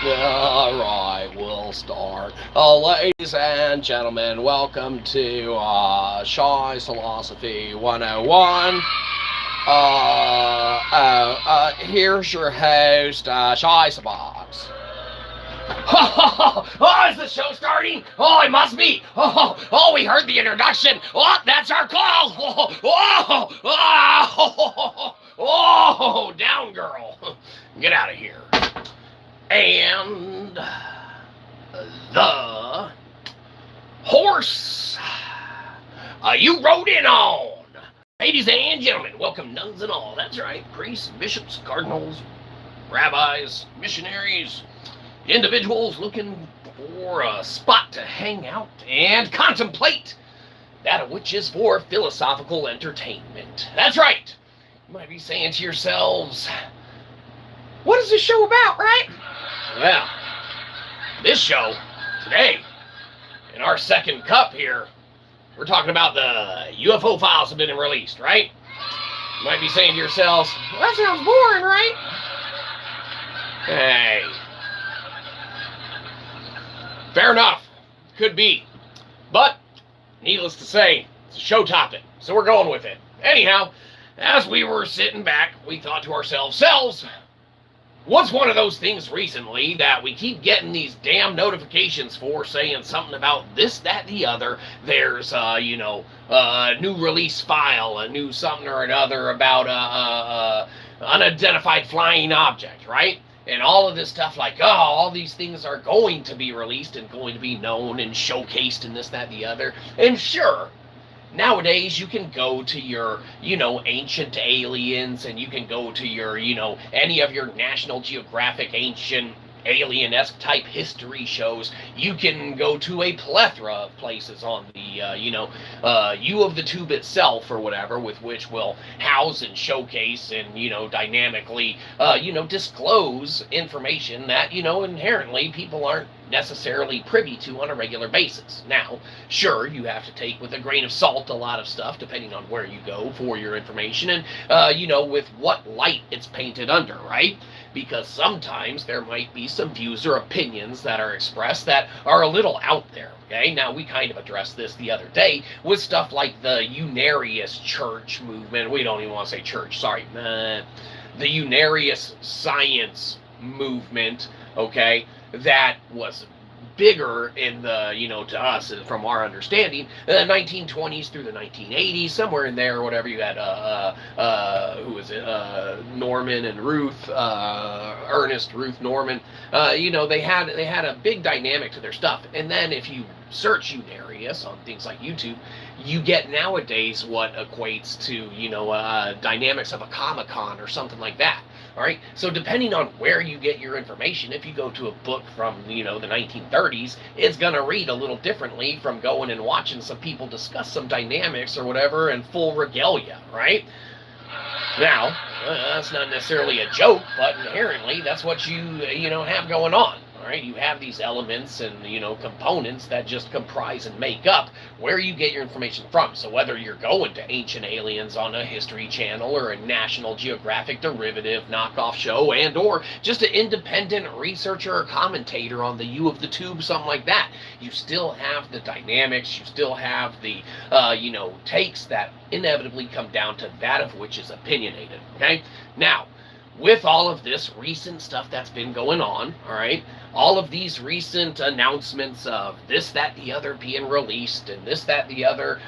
Alright, we'll start. Ladies and gentlemen, welcome to Shyzalosophy 101. Here's your host, Shyzabox. Oh, is the show starting? Oh, it must be. We heard the introduction. Oh, that's our call. Down, girl. Get out of here. And the horse you rode in on. Ladies and gentlemen, welcome nuns and all. That's right, priests, bishops, cardinals, rabbis, missionaries, individuals looking for a spot to hang out and contemplate that which is for philosophical entertainment. That's right. You might be saying to yourselves, what is this show about, right? Well, this show, today, in our second cup here, we're talking about the UFO files have been released, right? You might be saying to yourselves, well, that sounds boring, right? Hey. Fair enough. Could be. But, needless to say, it's a show topic, so we're going with it. Anyhow, as we were sitting back, we thought to ourselves, what's one of those things recently that we keep getting these damn notifications for saying something about this, that, the other? There's, a new release file, a new something or another about unidentified flying object, right? And all of this stuff like, all these things are going to be released and going to be known and showcased and this, that, the other. And sure, nowadays you can go to your, ancient aliens, and you can go to your, any of your National Geographic ancient alien-esque type history shows. You can go to a plethora of places on the, U of the tube itself or whatever, with which will house and showcase and, dynamically, disclose information that, inherently people aren't necessarily privy to on a regular basis. Now, sure, you have to take with a grain of salt a lot of stuff depending on where you go for your information and, with what light it's painted under, right? Because sometimes there might be some views or opinions that are expressed that are a little out there, okay? Now, we kind of addressed this the other day with stuff like the Unarius church movement. We don't even want to say church, sorry. The Unarius science movement, okay, that was bigger in the, to us, from our understanding, the 1920s through the 1980s, somewhere in there, or whatever. You had, who was it, Norman and Ruth, Ernest, Ruth Norman, they had a big dynamic to their stuff. And then if you search Unarius on things like YouTube, you get nowadays what equates to, dynamics of a Comic-Con or something like that. All right, so depending on where you get your information, if you go to a book from, the 1930s, it's going to read a little differently from going and watching some people discuss some dynamics or whatever in full regalia, right? Now, that's not necessarily a joke, but inherently that's what you, have going on. All right, you have these elements and, components that just comprise and make up where you get your information from. So whether you're going to Ancient Aliens on a History Channel or a National Geographic derivative knockoff show, and or just an independent researcher or commentator on the U of the tube, something like that, you still have the dynamics, you still have the, takes that inevitably come down to that of which is opinionated, okay? Now, with all of this recent stuff that's been going on, all right, all of these recent announcements of this, that, the other being released, and this, that, the other,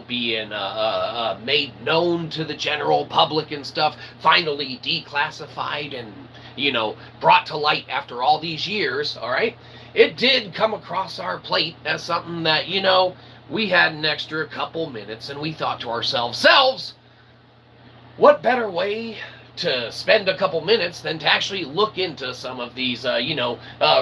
being made known to the general public and stuff, finally declassified and, brought to light after all these years, all right, it did come across our plate as something that, we had an extra couple minutes, and we thought to ourselves, what better way to spend a couple minutes than to actually look into some of these,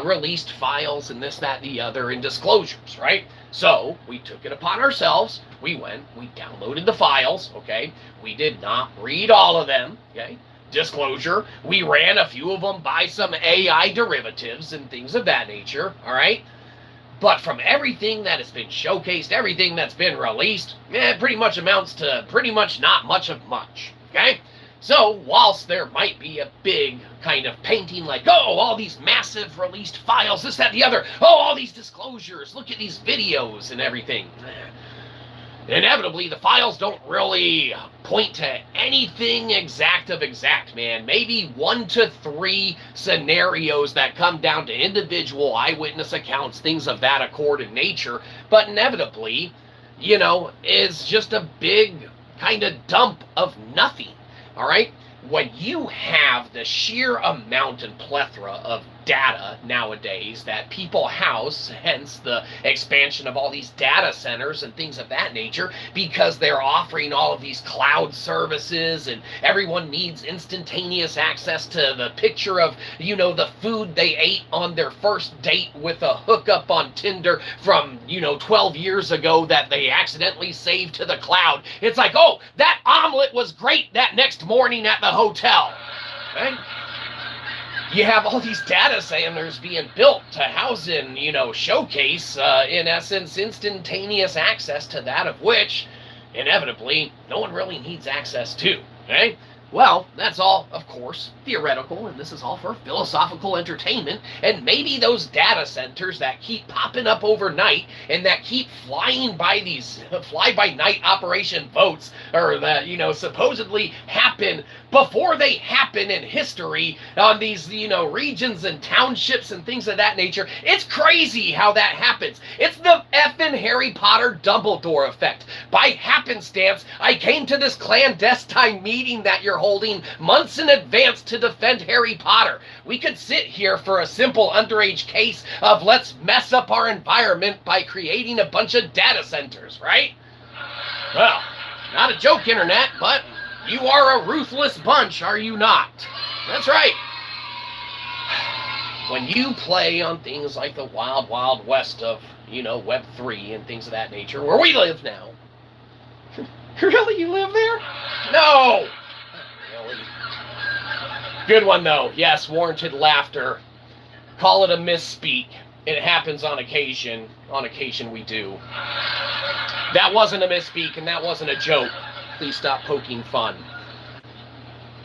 released files and this, that, the other, and disclosures, right? So we took it upon ourselves. We went, we downloaded the files, okay? We did not read all of them, okay? Disclosure, we ran a few of them by some AI derivatives and things of that nature, all right? But from everything that has been showcased, everything that's been released, it pretty much amounts to pretty much not much of much, okay? So, whilst there might be a big kind of painting like, oh, all these massive released files, this, that, the other, oh, all these disclosures, look at these videos and everything. Inevitably, the files don't really point to anything exact, man. Maybe 1 to 3 scenarios that come down to individual eyewitness accounts, things of that accord in nature, but inevitably, is just a big kind of dump of nothing. All right? When you have the sheer amount and plethora of data nowadays that people house, hence the expansion of all these data centers and things of that nature, because they're offering all of these cloud services and everyone needs instantaneous access to the picture of, the food they ate on their first date with a hookup on Tinder from, 12 years ago that they accidentally saved to the cloud. It's like, oh, that omelet was great that next morning at the hotel. Right? You have all these data centers being built to house in, showcase, in essence, instantaneous access to that of which, inevitably, no one really needs access to, okay? Well, that's all, of course, theoretical, and this is all for philosophical entertainment, and maybe those data centers that keep popping up overnight and that keep flying by these fly-by-night operation votes, or that, supposedly happen before they happen in history on these, regions and townships and things of that nature. It's crazy how that happens. It's the effing Harry Potter Dumbledore effect. By happenstance, I came to this clandestine meeting that you're holding months in advance to defend Harry Potter. We could sit here for a simple underage case of let's mess up our environment by creating a bunch of data centers, right? Well, not a joke, Internet, but you are a ruthless bunch, are you not? That's right. When you play on things like the wild, wild west of, Web3 and things of that nature, where we live now. Really? You live there? No! Really? Good one, though. Yes, warranted laughter. Call it a misspeak. It happens on occasion. On occasion we do. That wasn't a misspeak, and that wasn't a joke. Please stop poking fun.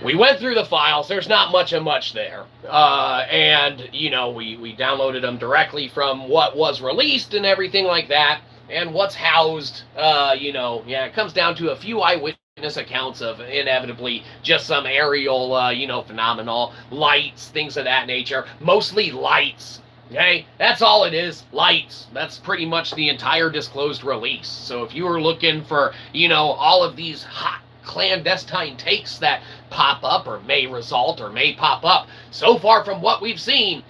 We went through the files. There's not much there. And, we downloaded them directly from what was released and everything like that. And what's housed, it comes down to a few eyewitness accounts of inevitably just some aerial, phenomenal lights, things of that nature. Mostly lights. Okay, that's all it is, lights. That's pretty much the entire disclosed release. So if you were looking for, all of these hot clandestine takes that pop up or may result or may pop up, so far from what we've seen,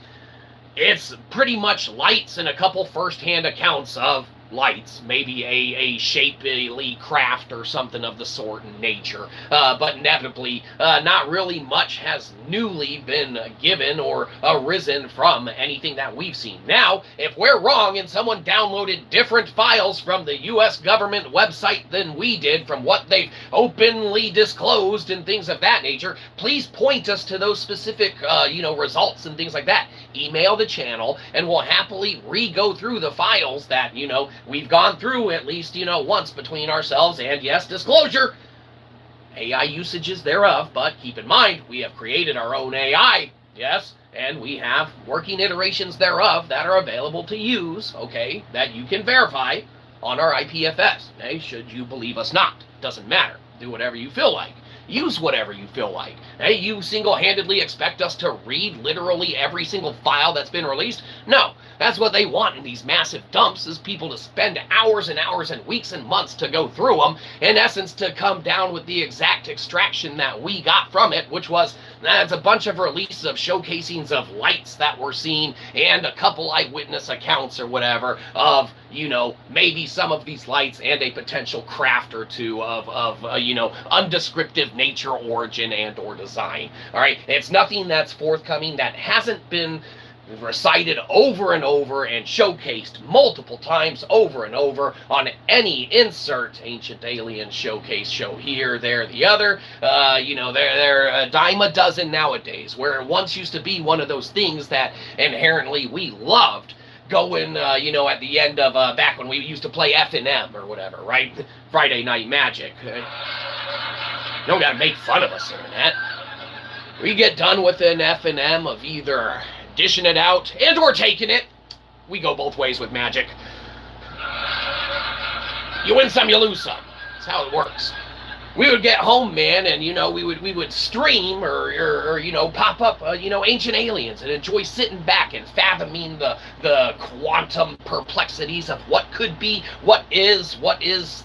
it's pretty much lights and a couple first-hand accounts of lights, maybe a shapely craft or something of the sort in nature, but inevitably not really much has newly been given or arisen from anything that we've seen. Now, if we're wrong and someone downloaded different files from the U.S. government website than we did from what they've openly disclosed and things of that nature, please point us to those specific, results and things like that. Email the channel and we'll happily re-go through the files that, we've gone through at least, once between ourselves and, yes, disclosure, AI usages thereof, but keep in mind, we have created our own AI, yes, and we have working iterations thereof that are available to use, okay, that you can verify on our IPFS, okay, should you believe us not. Doesn't matter. Do whatever you feel like. Use whatever you feel like. Hey, you single-handedly expect us to read literally every single file that's been released? No. That's what they want in these massive dumps, is people to spend hours and hours and weeks and months to go through them, in essence to come down with the exact extraction that we got from it, which was, it's a bunch of releases of showcasings of lights that were seen, and a couple eyewitness accounts or whatever of, maybe some of these lights and a potential craft or two of undescriptive nature, origin, and or design. All right, it's nothing that's forthcoming that hasn't been recited over and over and showcased multiple times over and over on any insert ancient alien showcase show here, there, the other. They're a dime a dozen nowadays, where it once used to be one of those things that inherently we loved going, at the end of, back when we used to play F&M or whatever, right? Friday Night Magic. You don't gotta make fun of us, Internet. We get done with an F&M of either dishing it out and or taking it. We go both ways with magic. You win some, you lose some. That's how it works. We would get home, man, and, we would stream or pop up, Ancient Aliens and enjoy sitting back and fathoming the quantum perplexities of what could be, what is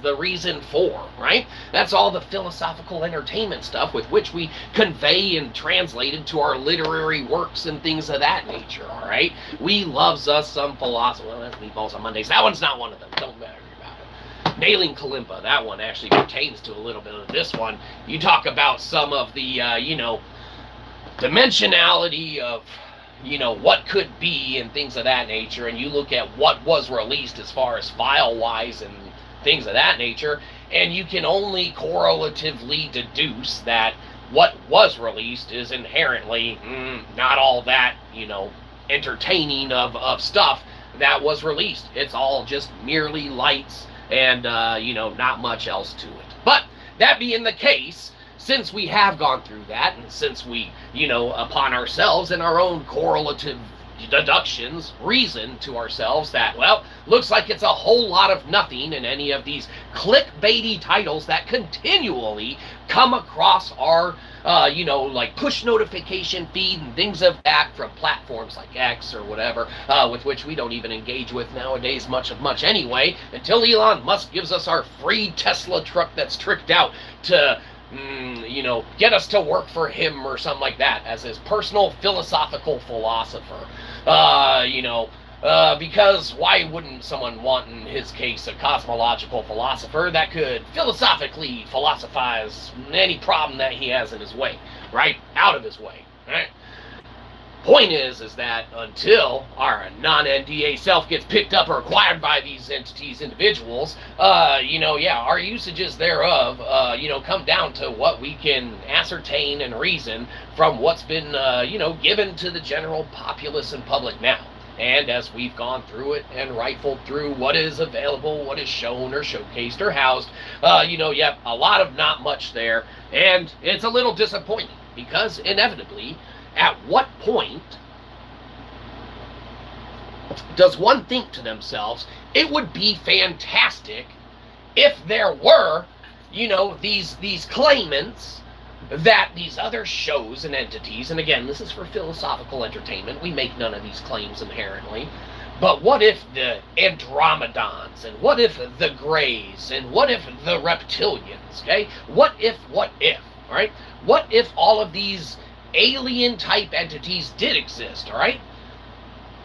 the reason for, right? That's all the philosophical entertainment stuff with which we convey and translate into our literary works and things of that nature, all right? We loves us some philosophy. Well, that's Meatballs on Mondays. That one's not one of them. Don't matter. Nailing Kalimba, that one actually pertains to a little bit of this one. You talk about some of the, dimensionality of, what could be and things of that nature, and you look at what was released as far as file-wise and things of that nature, and you can only correlatively deduce that what was released is inherently not all that, entertaining of stuff that was released. It's all just merely lights and, not much else to it. But that being the case, since we have gone through that, and since we, upon ourselves and our own correlative deductions, reason to ourselves that, well, looks like it's a whole lot of nothing in any of these clickbaity titles that continually come across our, like push notification feed and things of that from platforms like X or whatever, with which we don't even engage with nowadays much anyway, until Elon Musk gives us our free Tesla truck that's tricked out to get us to work for him or something like that as his personal philosophical philosopher. Because why wouldn't someone want, in his case, a cosmological philosopher that could philosophically philosophize any problem that he has in his way, right? Out of his way, right? Point is that until our non-NDA self gets picked up or acquired by these entities, individuals, our usages thereof, come down to what we can ascertain and reason from what's been, given to the general populace and public now. And as we've gone through it and rifled through what is available, what is shown or showcased or housed, a lot of not much there. And it's a little disappointing because inevitably, at what point does one think to themselves, it would be fantastic if there were, these claimants that these other shows and entities, and again, this is for philosophical entertainment, we make none of these claims inherently, but what if the Andromedons, and what if the Greys, and what if the Reptilians, okay? What if, all right? What if all of these alien type entities did exist, all right?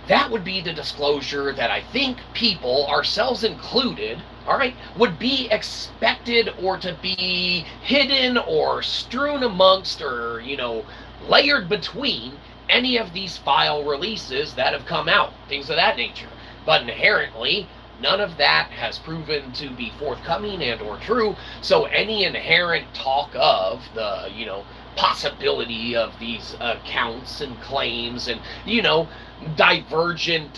That would be the disclosure that I think people, ourselves included, all right, would be expected or to be hidden or strewn amongst or, layered between any of these file releases that have come out, things of that nature. But inherently, none of that has proven to be forthcoming and or true, so any inherent talk of the, possibility of these accounts and claims and, divergent,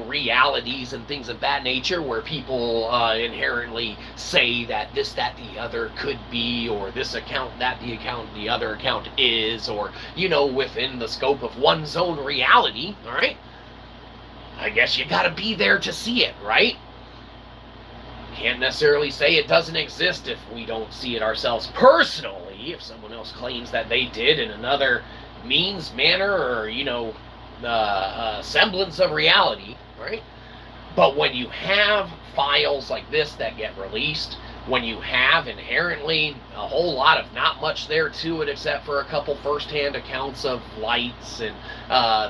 realities and things of that nature where people inherently say that this, that, the other could be, or this account, that, the other account is, or, within the scope of one's own reality, all right? I guess you gotta be there to see it, right? Can't necessarily say it doesn't exist if we don't see it ourselves personally. If someone else claims that they did in another means, manner, or, semblance of reality, right? But when you have files like this that get released, when you have inherently a whole lot of not much there to it except for a couple first-hand accounts of lights and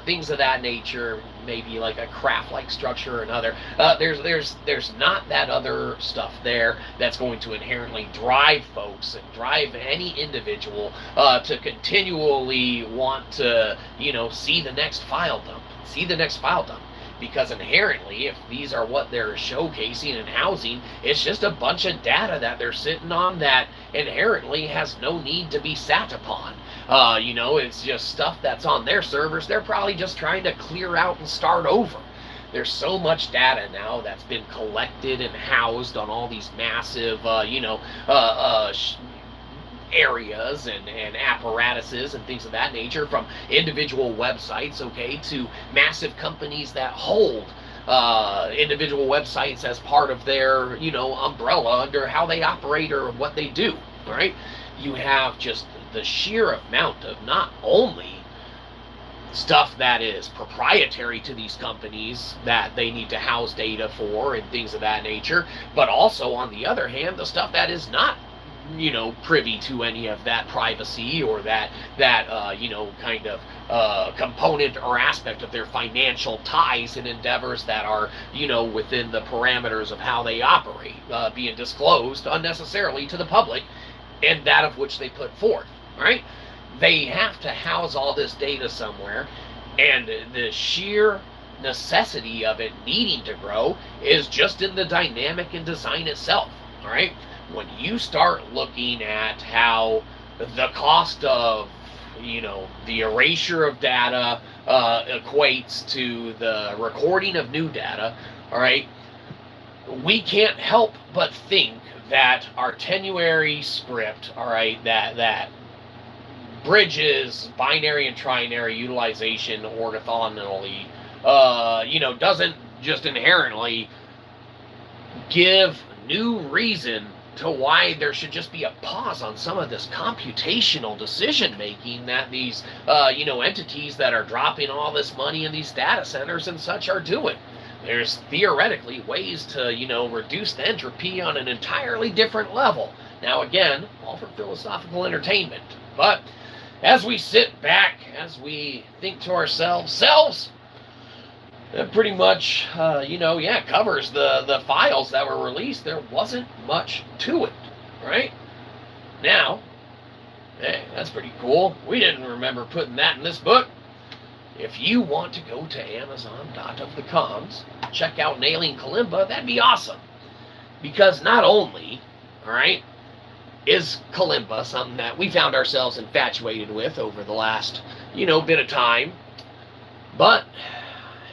things of that nature, maybe like a craft-like structure or another, there's not that other stuff there that's going to inherently drive folks and drive any individual to continually want to, see the next file dump. Because inherently, if these are what they're showcasing and housing, it's just a bunch of data that they're sitting on that inherently has no need to be sat upon. It's just stuff that's on their servers. They're probably just trying to clear out and start over. There's so much data now that's been collected and housed on all these massive, areas and apparatuses and things of that nature, from individual websites, okay, to massive companies that hold individual websites as part of their, umbrella under how they operate or what they do, right? You have just the sheer amount of not only stuff that is proprietary to these companies that they need to house data for and things of that nature, but also, on the other hand, the stuff that is not privy to any of that privacy or that kind of component or aspect of their financial ties and endeavors that are, within the parameters of how they operate, being disclosed unnecessarily to the public, and that of which they put forth, right? They have to house all this data somewhere, and the sheer necessity of it needing to grow is just in the dynamic and design itself, all right? When you start looking at how the cost of, the erasure of data equates to the recording of new data, all right, we can't help but think that our tenuary script, all right, that bridges binary and trinary utilization orthogonally, doesn't just inherently give new reason to why there should just be a pause on some of this computational decision making that these, entities that are dropping all this money in these data centers and such are doing. There's theoretically ways to, reduce the entropy on an entirely different level. Now, again, all for philosophical entertainment. But as we sit back, as we think to ourselves, that pretty much, covers the files that were released. There wasn't much to it, right? Now, hey, that's pretty cool. We didn't remember putting that in this book. If you want to go to Amazon.of.the-coms, check out Nailing Kalimba, that'd be awesome. Because not only, all right, is Kalimba something that we found ourselves infatuated with over the last, bit of time, but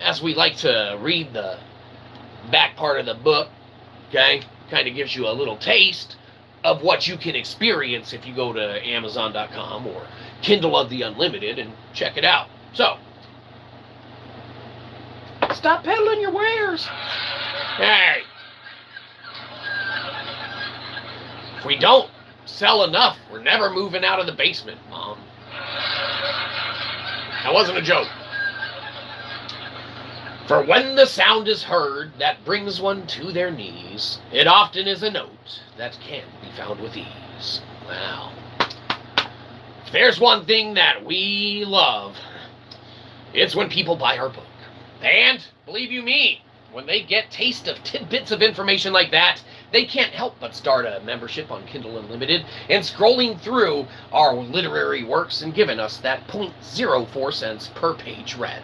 as we like to read the back part of the book, okay, kind of gives you a little taste of what you can experience if you go to Amazon.com or Kindle of the Unlimited and check it out. So, stop peddling your wares. Hey, if we don't sell enough, we're never moving out of the basement, Mom. That wasn't a joke. For when the sound is heard that brings one to their knees, it often is a note that can be found with ease. Wow. If there's one thing that we love, it's when people buy our book. And, believe you me, when they get taste of tidbits of information like that, they can't help but start a membership on Kindle Unlimited and scrolling through our literary works and giving us that 0.04 cents per page read.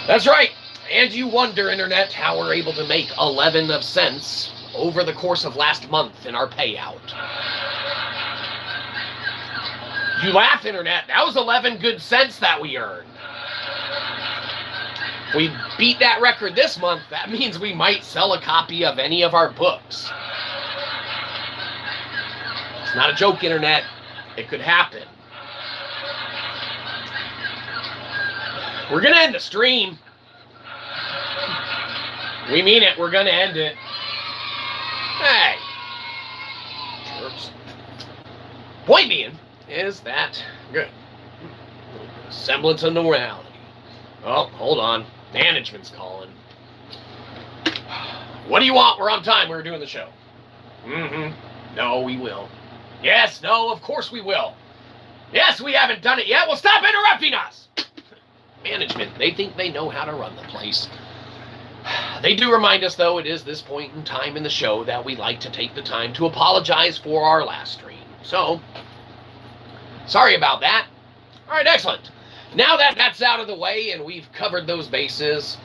That's right. And you wonder, Internet, how we're able to make 11 cents over the course of last month in our payout. You laugh, Internet. That was 11 good cents that we earned. If we beat that record this month, that means we might sell a copy of any of our books. It's not a joke, Internet. It could happen. We're going to end the stream. We mean it. We're going to end it. Hey. Jerks. Point being is that good. Semblance of normality. Oh, hold on. Management's calling. What do you want? We're on time. We're doing the show. No, we will. Yes, no, of course we will. Yes, we haven't done it yet. Well, stop interrupting us. Management, they think they know how to run the place. They do remind us, though, it is this point in time in the show that we like to take the time to apologize for our last stream. So, sorry about that. All right, excellent. Now that that's out of the way and we've covered those bases,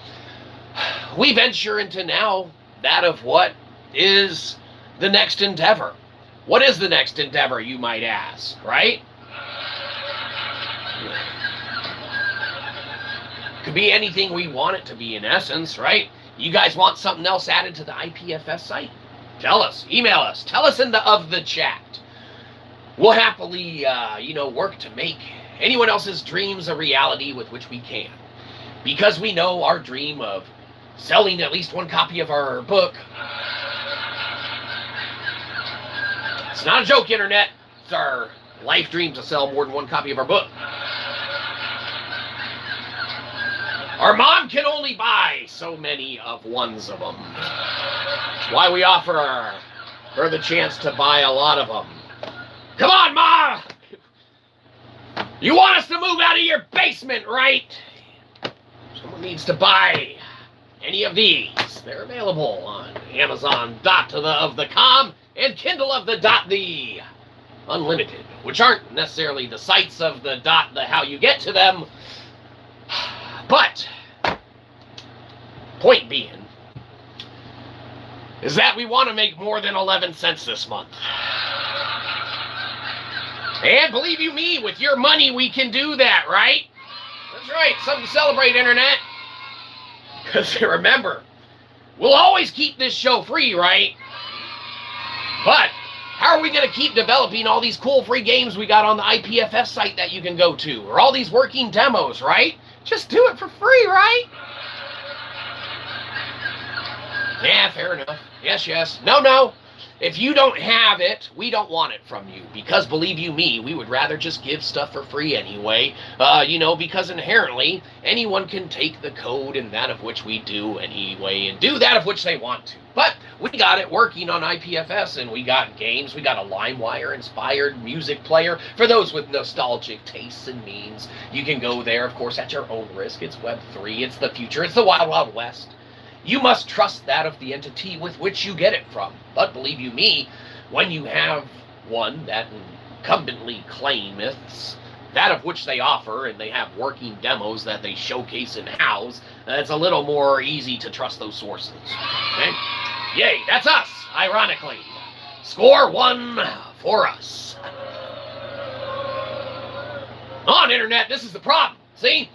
we venture into now that of what is the next endeavor. What is the next endeavor, you might ask, right? Could be anything we want it to be, in essence, right? You guys want something else added to the IPFS site? Tell us. Email us. Tell us in the chat. we'll happily, work to make anyone else's dreams a reality with which we can. Because we know our dream of selling at least one copy of our book. It's not a joke, Internet. It's our life dream to sell more than one copy of our book. Our mom can only buy so many of ones of them. That's why we offer her the chance to buy a lot of them. Come on, Ma! You want us to move out of your basement, right? Someone needs to buy any of these. They're available on Amazon.com and Kindle of the Unlimited, which aren't necessarily the sites of the how you get to them. But, point being, is that we want to make more than 11 cents this month. And believe you me, with your money we can do that, right? That's right, something to celebrate, Internet. Because remember, we'll always keep this show free, right? But how are we going to keep developing all these cool free games we got on the IPFS site that you can go to? Or all these working demos, right? Just do it for free, right? Yeah, fair enough. Yes. No. If you don't have it, we don't want it from you. Because believe you me, we would rather just give stuff for free anyway. Because inherently, anyone can take the code and that of which we do anyway and do that of which they want to. But we got it working on IPFS, and we got games. We got a LimeWire-inspired music player. For those with nostalgic tastes and means, you can go there, of course, at your own risk. It's Web3. It's the future. It's the Wild Wild West. You must trust that of the entity with which you get it from. But believe you me, when you have one that incumbently claimeth that of which they offer, and they have working demos that they showcase and house, it's a little more easy to trust those sources. Okay? Yay, that's us, ironically. Score 1 for us. On Internet, this is the problem. See?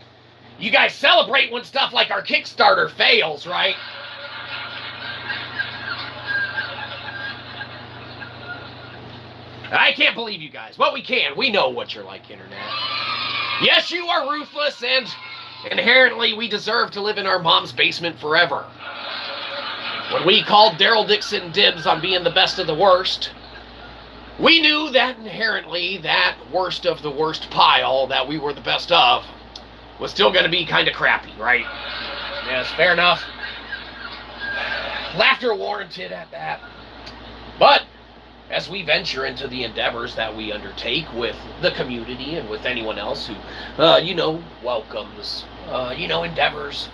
You guys celebrate when stuff like our Kickstarter fails, right? I can't believe you guys. But we can. We know what you're like, Internet. Yes, you are ruthless, and inherently we deserve to live in our mom's basement forever. When we called Daryl Dixon dibs on being the best of the worst, we knew that inherently that worst of the worst pile that we were the best of was still going to be kind of crappy, right? Yes, fair enough. Laughter warranted at that. But as we venture into the endeavors that we undertake with the community and with anyone else who, welcomes, endeavors,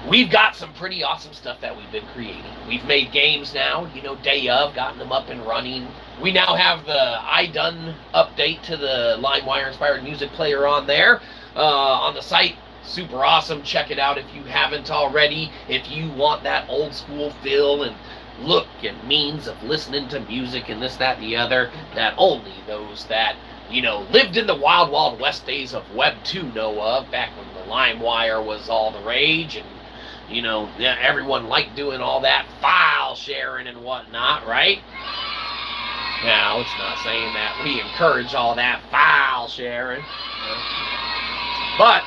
we've got some pretty awesome stuff that we've been creating. We've made games now, day of, gotten them up and running. We now have the iDone update to the LimeWire-inspired music player on there. On the site, super awesome. Check it out if you haven't already. If you want that old school feel and look and means of listening to music and this, that, and the other, that only those that, lived in the wild, wild west days of Web 2 know of, back when the LimeWire was all the rage and, everyone liked doing all that file sharing and whatnot, right? Now, it's not saying that we encourage all that file sharing. But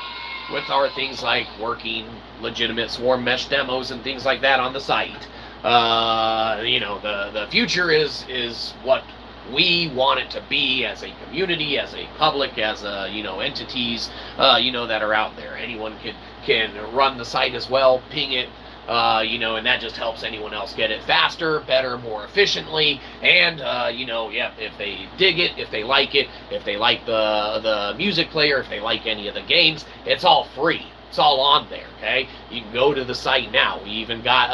with our things like working legitimate swarm mesh demos and things like that on the site, the future is what we want it to be as a community, as a public, as entities, that are out there. Anyone can run the site as well, ping it, and that just helps anyone else get it faster, better, more efficiently, and, if they dig it, if they like the music player, if they like any of the games, it's all free. It's all on there, okay? You can go to the site now. We even got,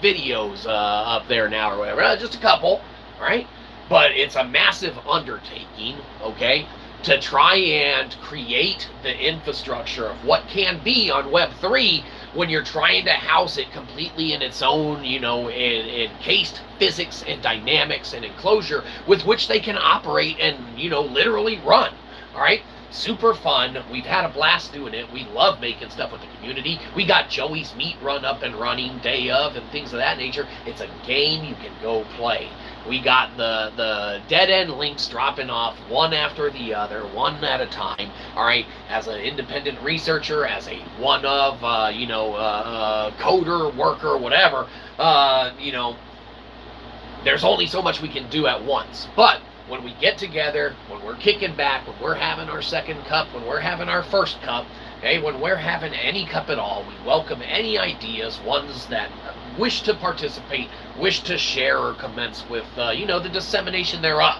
videos up there now or whatever. Just a couple, right? But it's a massive undertaking, okay, to try and create the infrastructure of what can be on Web3 when you're trying to house it completely in its own, encased physics and dynamics and enclosure with which they can operate and, literally run, all right? Super fun. We've had a blast doing it. We love making stuff with the community. We got Joey's Meat Run up and running day of and things of that nature. It's a game you can go play. We got the dead-end links dropping off one after the other, one at a time, all right? As an independent researcher, as a one-of, coder, worker, whatever, there's only so much we can do at once. But when we get together, when we're kicking back, when we're having our second cup, when we're having our first cup, okay, when we're having any cup at all, we welcome any ideas, ones that wish to participate, wish to share or commence with, the dissemination thereof,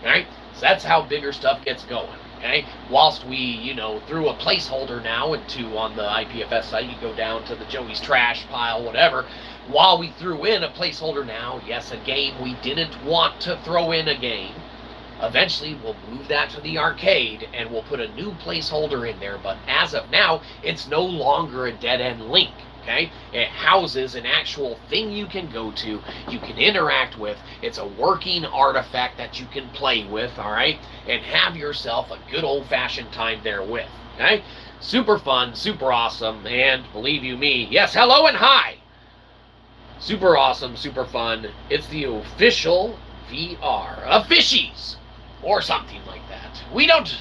right? So that's how bigger stuff gets going, okay? Whilst we, threw a placeholder now on the IPFS site, you go down to the Joey's trash pile, whatever. While we threw in a placeholder now, yes, a game we didn't want to throw in a game, eventually we'll move that to the arcade and we'll put a new placeholder in there. But as of now, it's no longer a dead-end link, okay? It houses an actual thing you can go to, you can interact with. It's a working artifact that you can play with, all right? And have yourself a good old-fashioned time there with, okay? Super fun, super awesome, and believe you me, yes, hello and hi! Super awesome, super fun. It's the official VR of Fishies, or something like that. We don't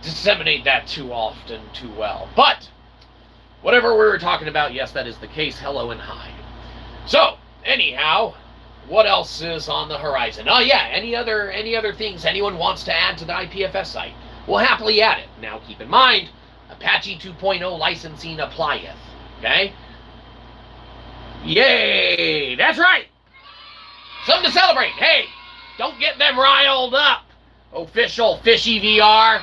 disseminate that too often, too well. But whatever we were talking about, yes, that is the case. Hello and hi. So, anyhow, what else is on the horizon? Oh yeah, any other things anyone wants to add to the IPFS site? We'll happily add it. Now keep in mind, Apache 2.0 licensing applieth. Okay? Yay! That's right! Something to celebrate. Hey, don't get them riled up. Official Fishy VR.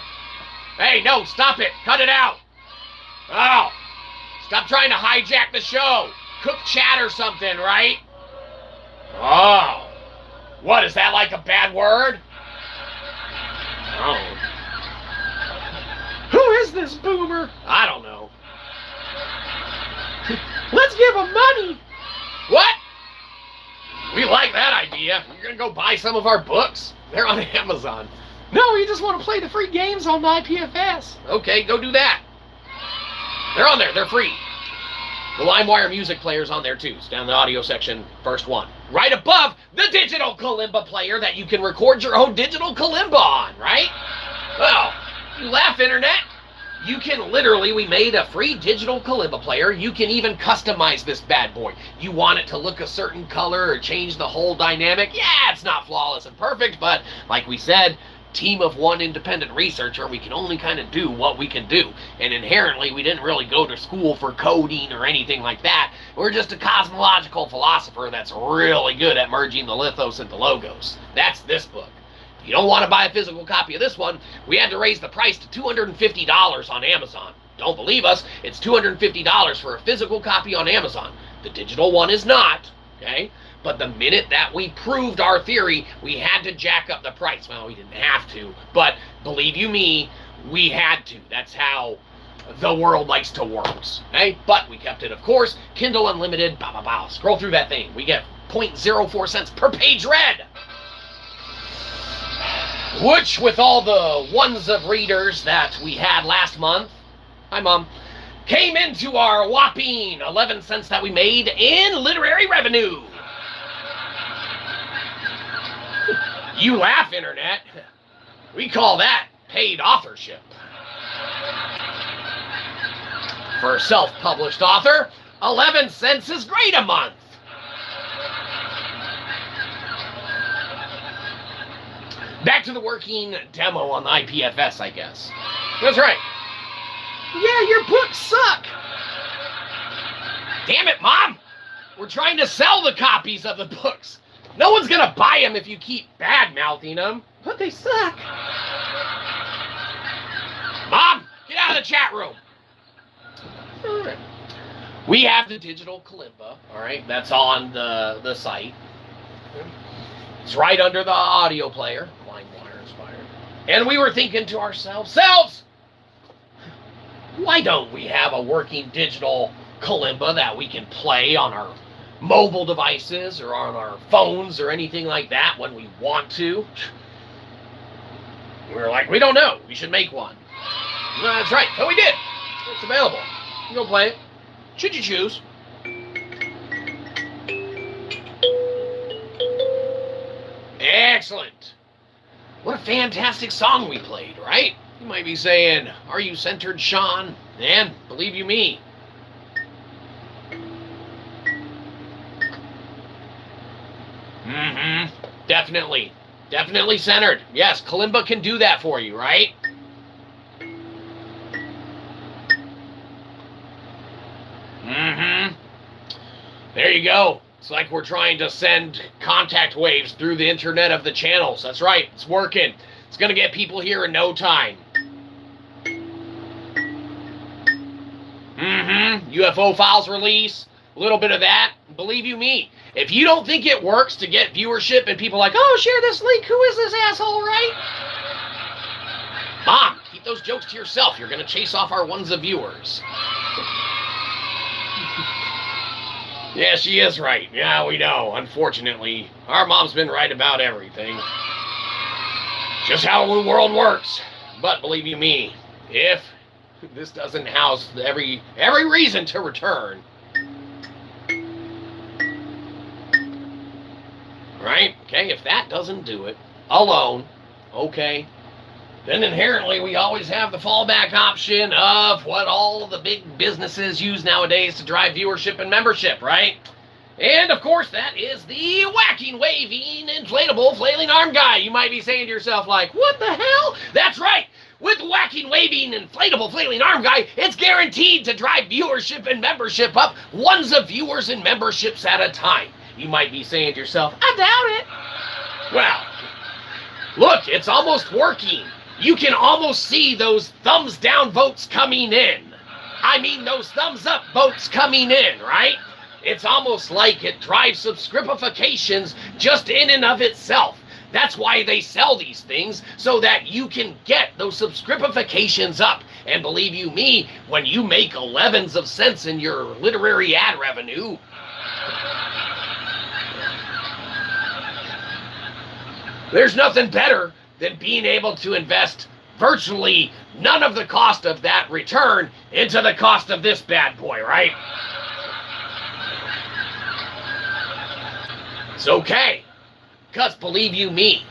Hey, no, stop it. Cut it out. Oh, stop trying to hijack the show. Cook chat or something, right? Oh, what, is that like a bad word? Oh. Who is this boomer? I don't know. Let's give him money. What? We like that idea. You're going to go buy some of our books? They're on Amazon. No, you just want to play the free games on the IPFS. Okay, go do that. They're on there. They're free. The LimeWire music player's on there too. It's down in the audio section, first one. Right above the digital kalimba player that you can record your own digital kalimba on, right? Well, you laugh, Internet. You can literally, we made a free digital kalimba player. You can even customize this bad boy. You want it to look a certain color or change the whole dynamic? Yeah, it's not flawless and perfect, but like we said, team of one independent researcher, we can only kind of do what we can do. And inherently, we didn't really go to school for coding or anything like that. We're just a cosmological philosopher that's really good at merging the lithos into logos. That's this book. If you don't want to buy a physical copy of this one, we had to raise the price to $250 on Amazon. Don't believe us? It's $250 for a physical copy on Amazon. The digital one is not, okay? But the minute that we proved our theory, we had to jack up the price. Well, we didn't have to, but believe you me, we had to. That's how the world likes to work, okay? But we kept it, of course, Kindle Unlimited, scroll through that thing. We get 0.04 cents per page read. Which, with all the ones of readers that we had last month, hi Mom, came into our whopping 11 cents that we made in literary revenue. You laugh, Internet. We call that paid authorship. For a self-published author, 11 cents is great a month. Back to the working demo on the IPFS, I guess. That's right. Yeah, your books suck. Damn it, Mom! We're trying to sell the copies of the books. No one's gonna buy them if you keep bad-mouthing them. But they suck. Mom, get out of the chat room. All right. We have the digital kalimba, all right? That's on the site. It's right under the audio player. LimeWire inspired. And we were thinking to ourselves, why don't we have a working digital kalimba that we can play on our mobile devices or on our phones or anything like that when we want to? We were like, we don't know. We should make one. That's right. So we did. It's available. You can go play it. Should you choose. Excellent. What a fantastic song we played, right? You might be saying, are you centered, Sean? And believe you me, definitely. Definitely centered. Yes, kalimba can do that for you, right? There you go. It's like we're trying to send contact waves through the internet of the channels. That's right. It's working. It's going to get people here in no time. UFO files release. A little bit of that. Believe you me. If you don't think it works to get viewership and people like, oh, share this link. Who is this asshole, right? Mom, keep those jokes to yourself. You're going to chase off our ones of viewers. Yeah, she is right. Yeah, we know. Unfortunately, our mom's been right about everything. Just how the world works. But believe you me, if this doesn't house every reason to return, right? Okay, if that doesn't do it alone, okay, then inherently we always have the fallback option of what all the big businesses use nowadays to drive viewership and membership, right? And of course, that is the whacking, waving, inflatable, flailing arm guy. You might be saying to yourself, like, what the hell? That's right. With whacking, waving, inflatable, flailing arm guy, it's guaranteed to drive viewership and membership up ones of viewers and memberships at a time. You might be saying to yourself, I doubt it. Well, look, it's almost working. You can almost see those thumbs down votes coming in. I mean, those thumbs up votes coming in, right? It's almost like it drives subscripifications just in and of itself. That's why they sell these things, so that you can get those subscripifications up. And believe you me, when you make 11s of cents in your literary ad revenue, there's nothing better than being able to invest virtually none of the cost of that return into the cost of this bad boy, right? It's okay, because believe you me,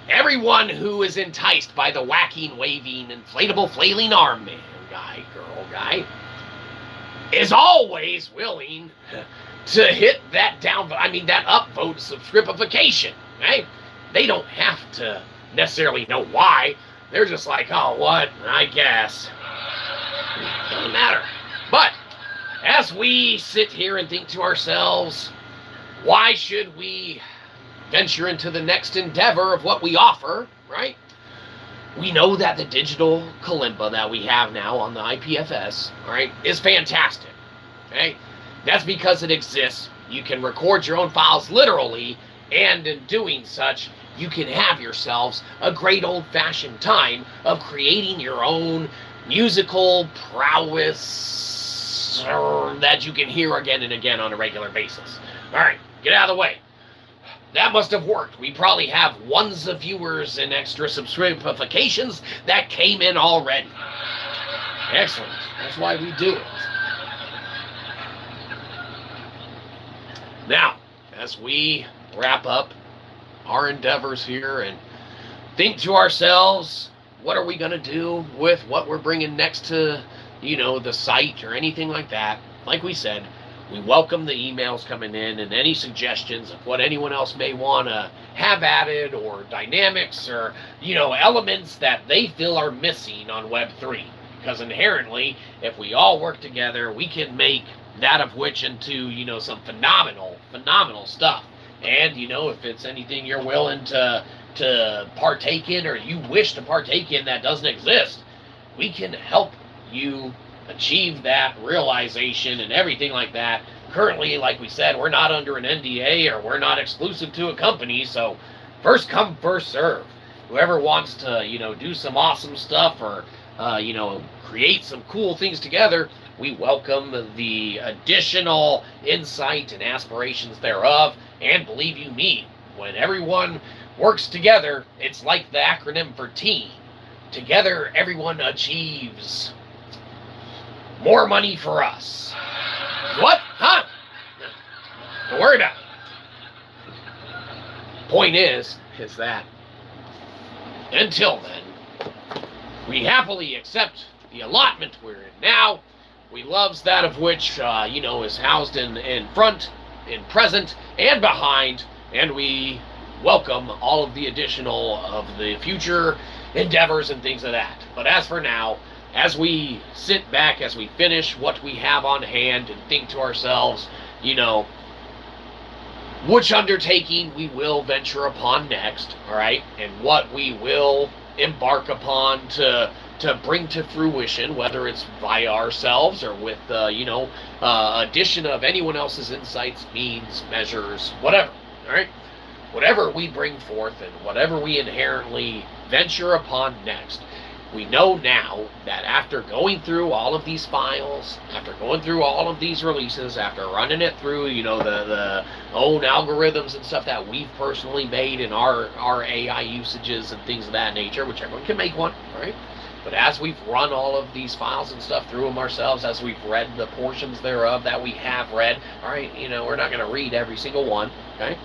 everyone who is enticed by the whacking, waving, inflatable, flailing arm man guy, girl guy, is always willing to hit that that upvote subscripification, right? They don't have to necessarily know why. They're just like, oh, what? I guess. Doesn't matter. But as we sit here and think to ourselves, why should we venture into the next endeavor of what we offer, right? We know that the digital kalimba that we have now on the IPFS, right, is fantastic, okay? That's because it exists. You can record your own files literally, and in doing such, you can have yourselves a great old-fashioned time of creating your own musical prowess that you can hear again and again on a regular basis. All right, get out of the way. That must have worked. We probably have ones of viewers and extra subscripifications that came in already. Excellent. That's why we do it. Now, as we wrap up our endeavors here and think to ourselves, what are we going to do with what we're bringing next to, the site or anything like that? Like we said, we welcome the emails coming in and any suggestions of what anyone else may want to have added, or dynamics or, elements that they feel are missing on Web3. Because inherently, if we all work together, we can make that of which into, some phenomenal stuff. And, if it's anything you're willing to partake in, or you wish to partake in that doesn't exist, we can help you achieve that realization and everything like that. Currently, like we said, we're not under an NDA, or we're not exclusive to a company, so first come, first serve. Whoever wants to, do some awesome stuff, or, create some cool things together, we welcome the additional insight and aspirations thereof. And believe you me, when everyone works together, it's like the acronym for team. Together, everyone achieves more money for us. What? Huh? Don't worry about it. Point is that until then, we happily accept the allotment we're in now. We loves that of which, is housed in front, in present, and behind, and we welcome all of the additional of the future endeavors and things of that. But as for now, as we sit back, as we finish what we have on hand and think to ourselves, which undertaking we will venture upon next, all right, and what we will embark upon to bring to fruition, whether it's via ourselves or with, addition of anyone else's insights, means, measures, whatever, all right? Whatever we bring forth and whatever we inherently venture upon next, we know now that after going through all of these files, after going through all of these releases, after running it through, the own algorithms and stuff that we've personally made in our AI usages and things of that nature, which everyone can make one, all right? But as we've run all of these files and stuff through them ourselves, as we've read the portions thereof that we have read, all right, we're not going to read every single one, okay?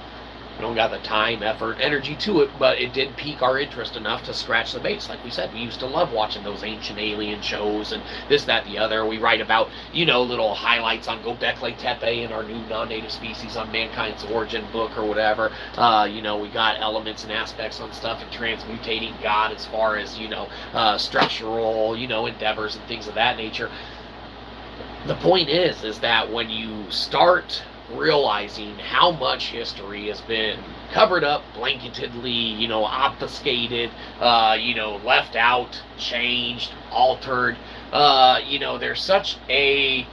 We don't got the time, effort, energy to it, but it did pique our interest enough to scratch the base. Like we said, we used to love watching those ancient alien shows and this, that, the other. We write about, little highlights on Göbekli Tepe and our new non-native species on Mankind's Origin book or whatever. We got elements and aspects on stuff and transmutating God as far as, structural, endeavors and things of that nature. The point is that when you start realizing how much history has been covered up, blanketedly, obfuscated, left out, changed, altered, there's such a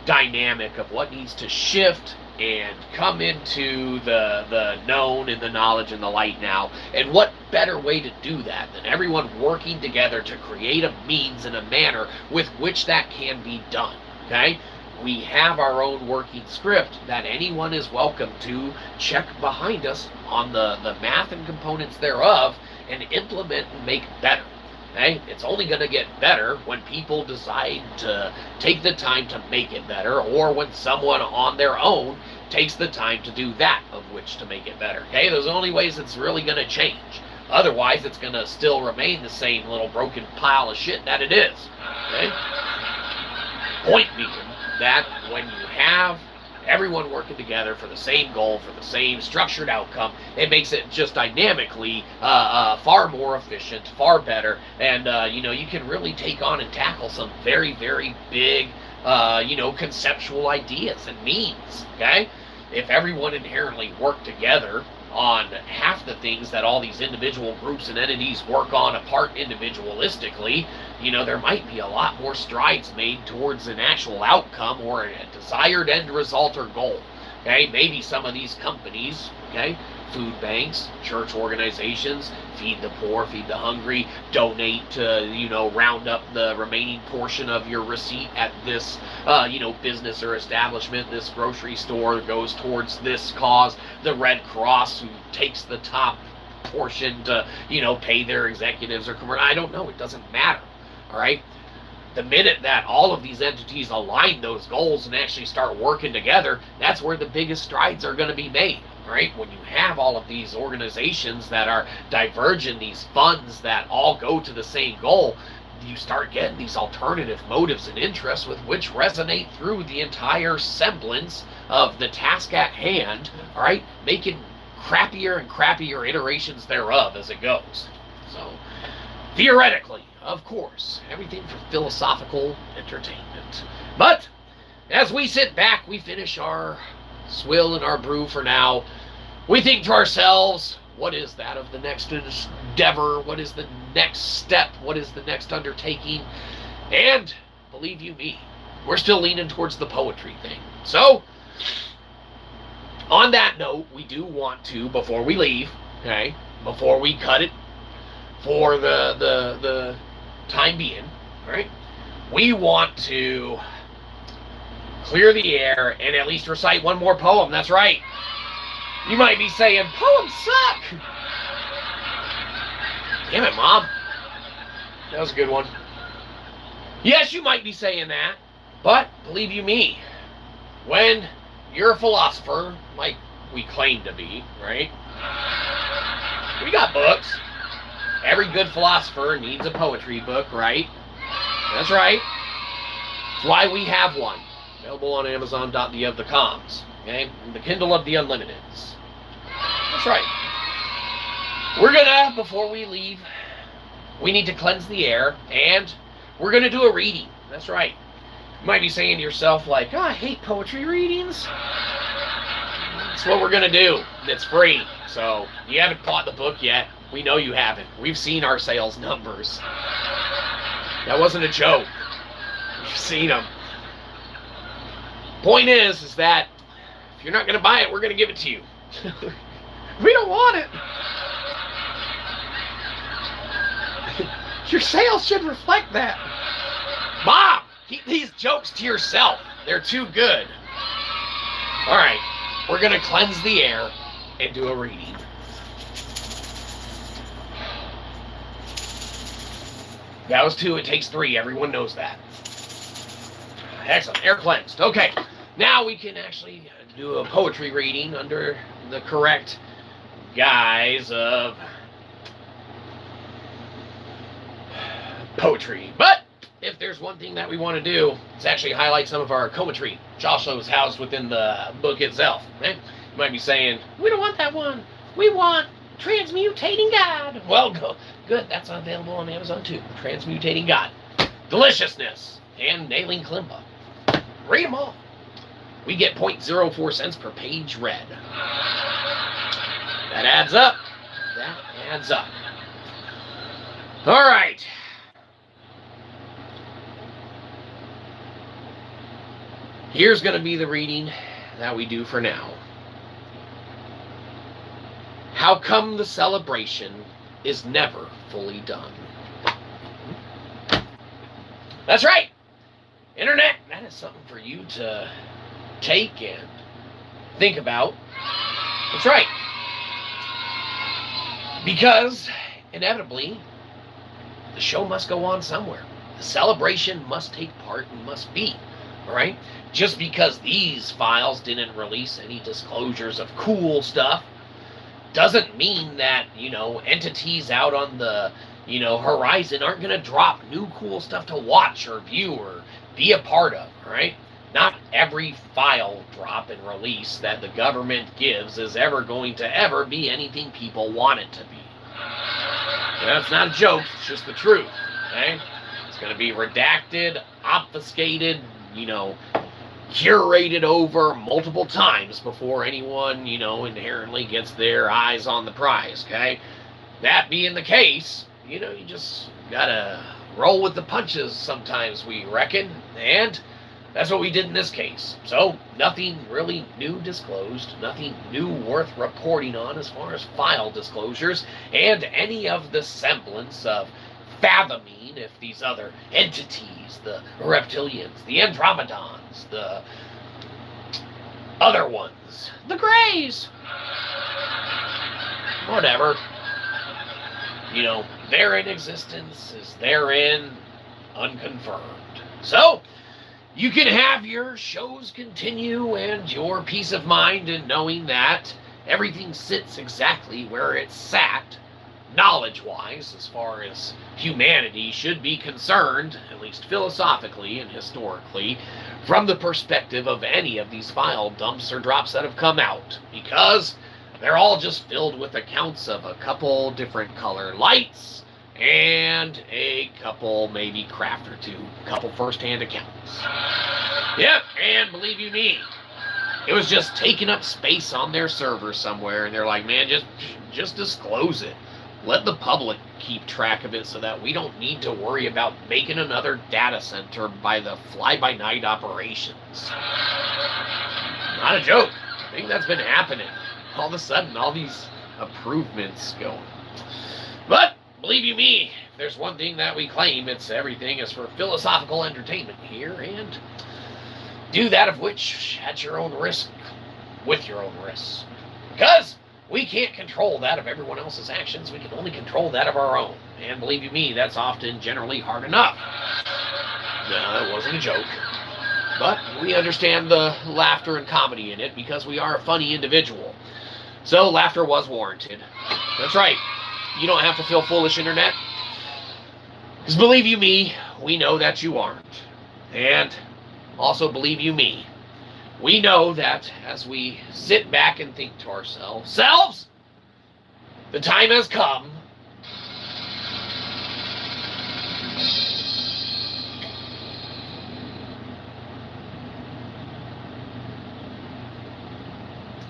dynamic of what needs to shift and come into the known and the knowledge and the light now. And what better way to do that than everyone working together to create a means and a manner with which that can be done, okay? We have our own working script that anyone is welcome to check behind us on the math and components thereof and implement and make better. Okay? It's only going to get better when people decide to take the time to make it better, or when someone on their own takes the time to do that of which to make it better. Okay? Those are the only ways it's really going to change. Otherwise, it's going to still remain the same little broken pile of shit that it is. Okay? Point being that when you have everyone working together for the same goal, for the same structured outcome, it makes it just dynamically far more efficient, far better, and you can really take on and tackle some very, very big conceptual ideas and means. Okay, if everyone inherently worked together on half the things that all these individual groups and entities work on apart individualistically, there might be a lot more strides made towards an actual outcome or a desired end result or goal. Okay, maybe some of these companies, okay, food banks, church organizations, feed the poor, feed the hungry, donate to, round up the remaining portion of your receipt at this, business or establishment. This grocery store goes towards this cause. The Red Cross, who takes the top portion to, pay their executives or commercial. I don't know. It doesn't matter. All right. The minute that all of these entities align those goals and actually start working together, that's where the biggest strides are going to be made. Right? When you have all of these organizations that are diverging these funds that all go to the same goal, you start getting these alternative motives and interests with which resonate through the entire semblance of the task at hand, all right, making crappier and crappier iterations thereof as it goes. So, theoretically, of course, everything for philosophical entertainment. But, as we sit back, we finish our swill and our brew for now, we think to ourselves, what is that of the next endeavor? What is the next step? What is the next undertaking? And, believe you me, we're still leaning towards the poetry thing. So, on that note, we do want to, before we leave, okay, before we cut it for the time being, right, we want to clear the air and at least recite one more poem. That's right. You might be saying, poems suck. Damn it, Mom. That was a good one. Yes, you might be saying that, but believe you me, when you're a philosopher, like we claim to be, right? We got books. Every good philosopher needs a poetry book, right? That's right. That's why we have one. Available on Amazon.theofthecoms. Okay? The Kindle of the Unlimiteds. That's right. We're gonna, before we leave, we need to cleanse the air, and we're gonna do a reading. That's right. You might be saying to yourself, like, oh, I hate poetry readings. That's what we're gonna do. It's free. So, you haven't bought the book yet. We know you haven't. We've seen our sales numbers. That wasn't a joke. We've seen them. Point is that if you're not going to buy it, we're going to give it to you. We don't want it. Your sales should reflect that. Mom, keep these jokes to yourself. They're too good. All right, we're going to cleanse the air and do a reading. That was 2, it takes 3. Everyone knows that. Excellent, air cleansed. Okay, now we can actually do a poetry reading under the correct guise of poetry. But if there's one thing that we want to do, it's actually highlight some of our cometry, which also is housed within the book itself. Okay? You might be saying, we don't want that one. We want Transmutating God. Well, good. That's available on Amazon too. Transmutating God. Deliciousness. And Nailing Klimba. Read them all. We get 0.04 cents per page read. That adds up. That adds up. All right. Here's going to be the reading that we do for now. How come the celebration is never fully done? That's right. Internet, that is something for you to take and think about. That's right. Because, inevitably, the show must go on somewhere. The celebration must take part and must be. All right? Just because these files didn't release any disclosures of cool stuff doesn't mean that, entities out on the, horizon aren't going to drop new cool stuff to watch or view or be a part of, all right? Not every file drop and release that the government gives is ever going to ever be anything people want it to be. That's not a joke, it's just the truth, okay? It's going to be redacted, obfuscated, curated over multiple times before anyone, inherently gets their eyes on the prize, okay? That being the case, you just gotta roll with the punches sometimes, we reckon, and that's what we did in this case. So, nothing really new disclosed, nothing new worth reporting on as far as file disclosures, and any of the semblance of fathoming if these other entities, the reptilians, the Andromedons, the other ones, the Greys, whatever, they're in existence, is therein unconfirmed. So, you can have your shows continue and your peace of mind in knowing that everything sits exactly where it sat, knowledge-wise, as far as humanity should be concerned, at least philosophically and historically, from the perspective of any of these file dumps or drops that have come out, because they're all just filled with accounts of a couple different color lights and a couple, maybe craft or two, couple first-hand accounts. Yep, and believe you me, it was just taking up space on their server somewhere, and they're like, man, just disclose it. Let the public keep track of it so that we don't need to worry about making another data center by the fly-by-night operations. Not a joke. I think that's been happening. All of a sudden, all these improvements going. But, believe you me, if there's one thing that we claim, it's everything is for philosophical entertainment here, and do that of which at your own risk, with your own risks. Because we can't control that of everyone else's actions. We can only control that of our own. And believe you me, that's often generally hard enough. No, that wasn't a joke. But we understand the laughter and comedy in it because we are a funny individual. So laughter was warranted. That's right. You don't have to feel foolish, Internet. Because believe you me, we know that you aren't. And also believe you me, we know that as we sit back and think to ourselves, the time has come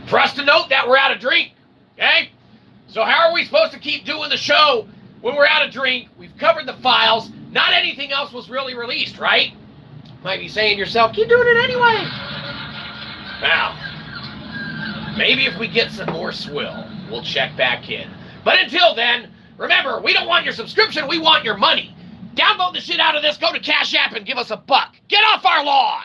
for us to note that we're out of drink, okay? So how are we supposed to keep doing the show when we're out of drink? We've covered the files. Not anything else was really released, right? Might be saying to yourself, keep doing it anyway. Now, maybe if we get some more swill, we'll check back in. But until then, remember, we don't want your subscription, we want your money. Download the shit out of this, go to Cashapp and give us $1. Get off our lawn!